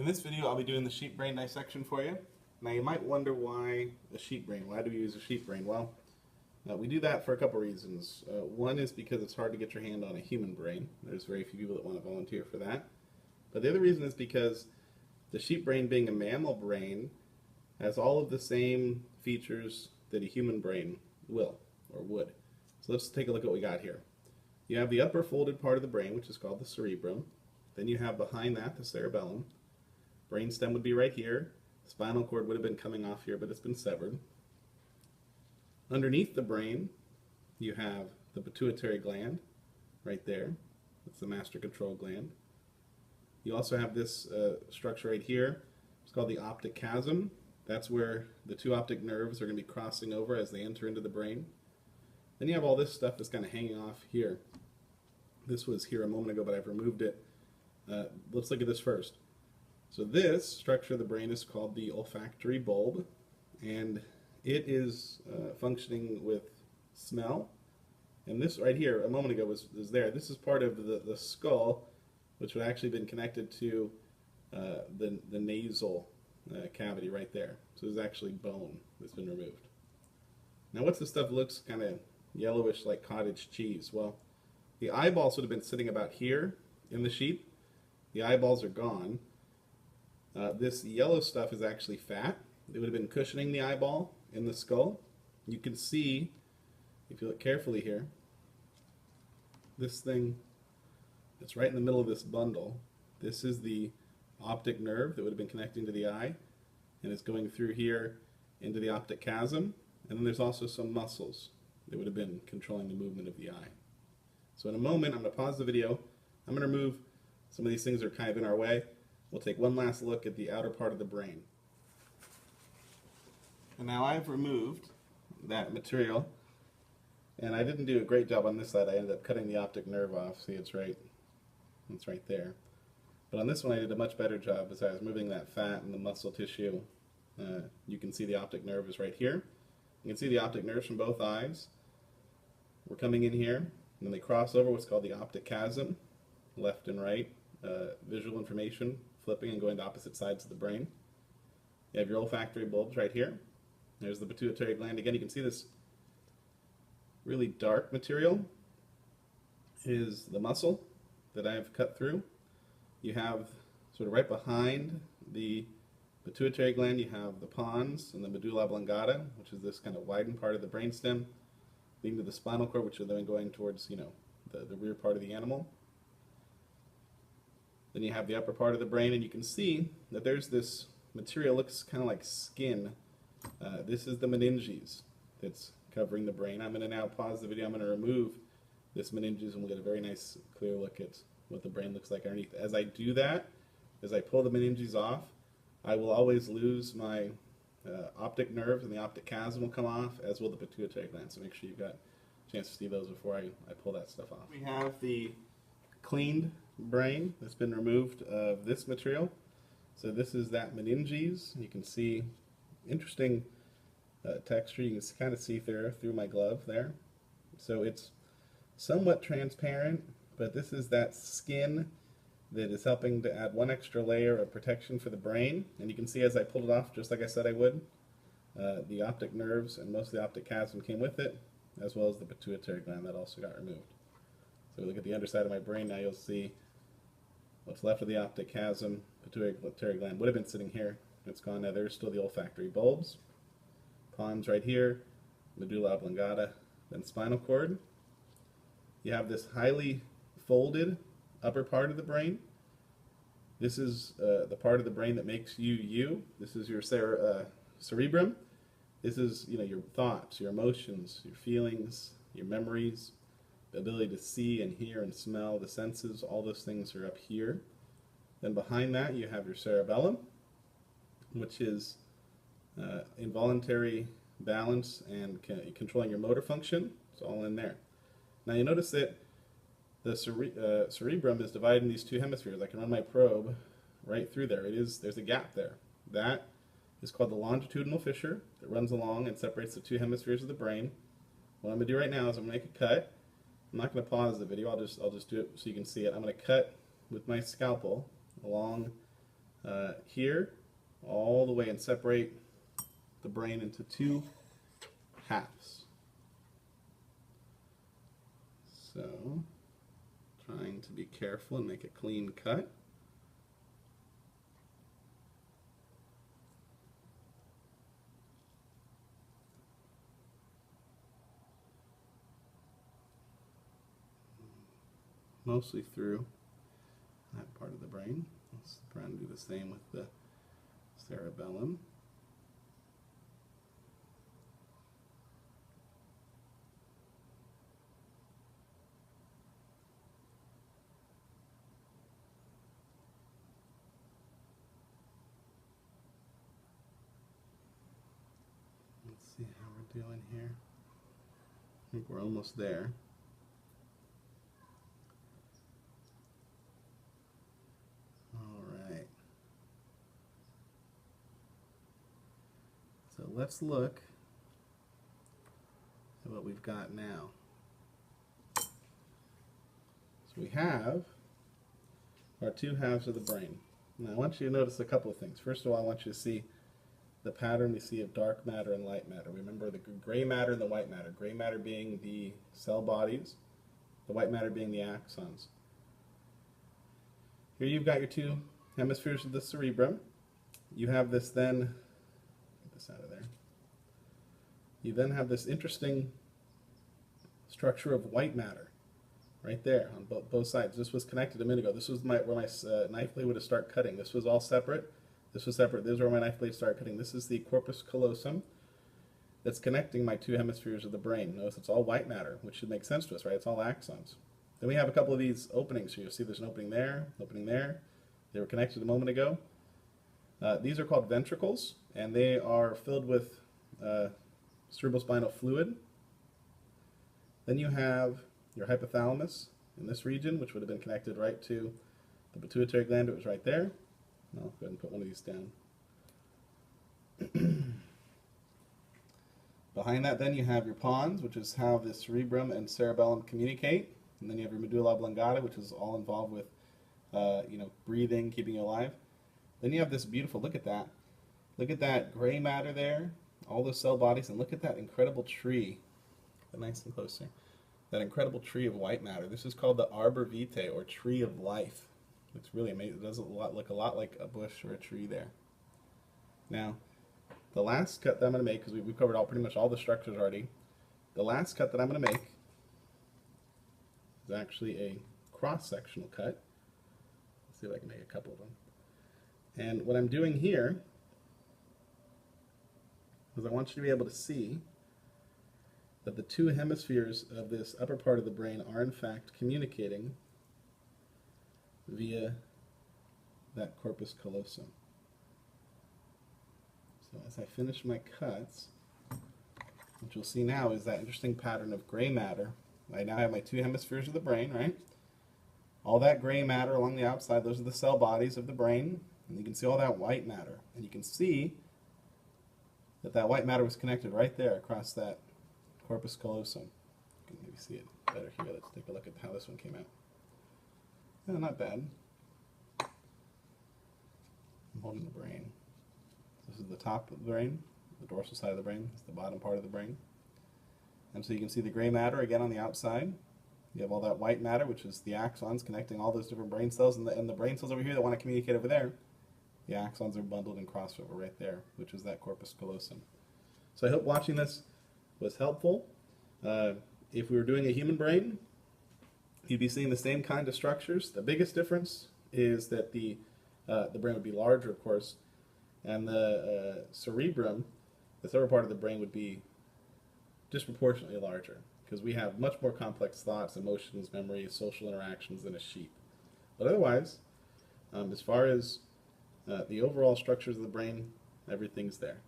In this video, I'll be doing the sheep brain dissection for you. Now, you might wonder why a sheep brain. Why do we use a sheep brain? Well, we do that for a couple reasons. One is because it's hard to get your hand on a human brain. There's very few people that want to volunteer for that. But the other reason is because the sheep brain, being a mammal brain, has all of the same features that a human brain will or would. So let's take a look at what we got here. You have the upper folded part of the brain, which is called the cerebrum. Then you have behind that the cerebellum. Brainstem would be right here. Spinal cord would have been coming off here, but it's been severed. Underneath the brain, you have the pituitary gland right there. That's the master control gland. You also have this structure right here. It's called the optic chasm. That's where the two optic nerves are going to be crossing over as they enter into the brain. Then you have all this stuff that's kind of hanging off here. This was here a moment ago, but I've removed it. Let's look at this first. So this structure of the brain is called the olfactory bulb, and it is functioning with smell. And this right here, a moment ago, was there. This is part of the skull, which would actually been connected to the nasal cavity right there. So there's actually bone that's been removed. Now, what's this stuff that looks kind of yellowish like cottage cheese? Well, the eyeballs would have been sitting about here in the sheep. The eyeballs are gone. This yellow stuff is actually fat. It would have been cushioning the eyeball in the skull. You can see, if you look carefully here, this thing that's right in the middle of this bundle. This is the optic nerve that would have been connecting to the eye, and it's going through here into the optic chasm. And then there's also some muscles that would have been controlling the movement of the eye. So in a moment, I'm going to pause the video. I'm going to remove some of these things that are kind of in our way. We'll take one last look at the outer part of the brain. And now I've removed that material, and I didn't do a great job on this side. I ended up cutting the optic nerve off. See, it's right there. But on this one, I did a much better job. Besides moving that fat and the muscle tissue, you can see the optic nerve is right here. You can see the optic nerves from both eyes. We're coming in here, and then they cross over what's called the optic chasm, left and right, visual information flipping and going to opposite sides of the brain. You have your olfactory bulbs right here. There's the pituitary gland. Again, you can see this really dark material is the muscle that I've cut through. You have sort of right behind the pituitary gland, you have the pons and the medulla oblongata, which is this kind of widened part of the brainstem, leading to the spinal cord, which are then going towards, the rear part of the animal. Then you have the upper part of the brain, and you can see that there's this material, looks kind of like skin. This is the meninges that's covering the brain. I'm going to now pause the video. I'm going to remove this meninges, and we'll get a very nice, clear look at what the brain looks like underneath. As I do that, as I pull the meninges off, I will always lose my optic nerves, and the optic chasm will come off, as will the pituitary gland. So make sure you've got a chance to see those before I pull that stuff off. We have the cleaned brain that's been removed of this material. So this is that meninges. You can see interesting texture. You can kind of see through my glove there. So it's somewhat transparent, but this is that skin that is helping to add one extra layer of protection for the brain. And you can see as I pulled it off, just like I said I would, the optic nerves and most of the optic chasm came with it, as well as the pituitary gland that also got removed. So we look at the underside of my brain now, you'll see what's left of the optic chasm. Pituitary gland would have been sitting here. It's gone now. There's still the olfactory bulbs. Pons right here, medulla oblongata, then spinal cord. You have this highly folded upper part of the brain. This is the part of the brain that makes you you. This is your cerebrum. This is your thoughts, your emotions, your feelings, your memories, the ability to see and hear and smell, the senses. All those things are up here. Then behind that you have your cerebellum, which is involuntary balance and controlling your motor function. It's all in there. Now you notice that the cerebrum is divided in these two hemispheres. I can run my probe right through there. There's a gap there. That is called the longitudinal fissure that runs along and separates the two hemispheres of the brain. What I'm going to do right now is I'm going to make a cut. I'm not going to pause the video. I'll just do it so you can see it. I'm going to cut with my scalpel along here all the way and separate the brain into two halves. So, trying to be careful and make a clean cut. Mostly through that part of the brain. Let's try and do the same with the cerebellum. Let's see how we're doing here. I think we're almost there. So let's look at what we've got now. So we have our two halves of the brain. Now I want you to notice a couple of things. First of all, I want you to see the pattern we see of dark matter and light matter. Remember the gray matter and the white matter. Gray matter being the cell bodies, the white matter being the axons. Here you've got your two hemispheres of the cerebrum. You have this then, get this out of there. You then have this interesting structure of white matter right there on both sides. This was connected a minute ago. This was where my knife blade would have started cutting. This was all separate. This was separate. This is where my knife blade started cutting. This is the corpus callosum that's connecting my two hemispheres of the brain. Notice it's all white matter, which should make sense to us, right? It's all axons. Then we have a couple of these openings here. You'll see there's an opening there, opening there. They were connected a moment ago. These are called ventricles, and they are filled with cerebrospinal fluid. Then you have your hypothalamus in this region, which would have been connected right to the pituitary gland. It was right there. I'll go ahead and put one of these down. Behind that then you have your pons, which is how the cerebrum and cerebellum communicate. And then you have your medulla oblongata, which is all involved with breathing, keeping you alive. Then you have this beautiful, look at that gray matter there, all those cell bodies, and look at that incredible tree. Get nice and close here. That incredible tree of white matter. This is called the Arbor Vitae, or tree of life. Looks really amazing. It does look a lot like a bush or a tree there. Now, the last cut that I'm going to make, because we've covered pretty much all the structures already, the last cut that I'm going to make is actually a cross-sectional cut. Let's see if I can make a couple of them. And what I'm doing here is I want you to be able to see that the two hemispheres of this upper part of the brain are in fact communicating via that corpus callosum. So as I finish my cuts, what you'll see now is that interesting pattern of gray matter. I now have my two hemispheres of the brain, right? All that gray matter along the outside, those are the cell bodies of the brain, and you can see all that white matter. And you can see that that white matter was connected right there across that corpus callosum. You can maybe see it better here. Let's take a look at how this one came out. No, not bad. I'm holding the brain. This is the top of the brain, the dorsal side of the brain. It's the bottom part of the brain. And so you can see the gray matter again on the outside. You have all that white matter, which is the axons connecting all those different brain cells, and the brain cells over here that want to communicate over there. The axons are bundled and crossed over right there, which is that corpus callosum. So I hope watching this was helpful. If we were doing a human brain, you'd be seeing the same kind of structures. The biggest difference is that the brain would be larger, of course, and the cerebrum, this upper part of the brain, would be disproportionately larger, because we have much more complex thoughts, emotions, memories, social interactions than a sheep. But otherwise, as far as the overall structures of the brain, everything's there.